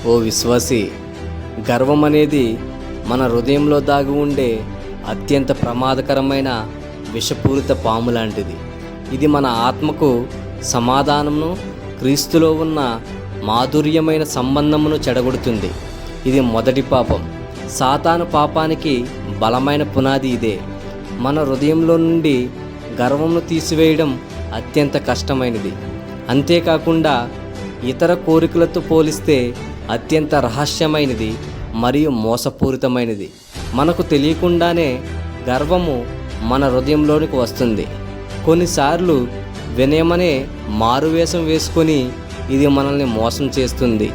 ఓ విశ్వాసి, గర్వం అనేది మన హృదయంలో దాగి ఉండే అత్యంత ప్రమాదకరమైన విషపూరిత పాము లాంటిది. ఇది మన ఆత్మకు సమాధానమును, క్రీస్తులో ఉన్న మాధుర్యమైన సంబంధమును చెడగొడుతుంది. ఇది మొదటి పాపం. సాతాను పాపానికి బలమైన పునాది ఇదే. మన హృదయంలో నుండి గర్వమును తీసివేయడం అత్యంత కష్టమైనది. అంతేకాకుండా ఇతర కోరికలతో పోలిస్తే అత్యంత రహస్యమైనది మరియు మోసపూరితమైనది. మనకు తెలియకుండానే గర్వము మన హృదయంలోనికి వస్తుంది. కొన్నిసార్లు వినయమనే మారువేషం వేసుకొని ఇది మనల్ని మోసం చేస్తుంది.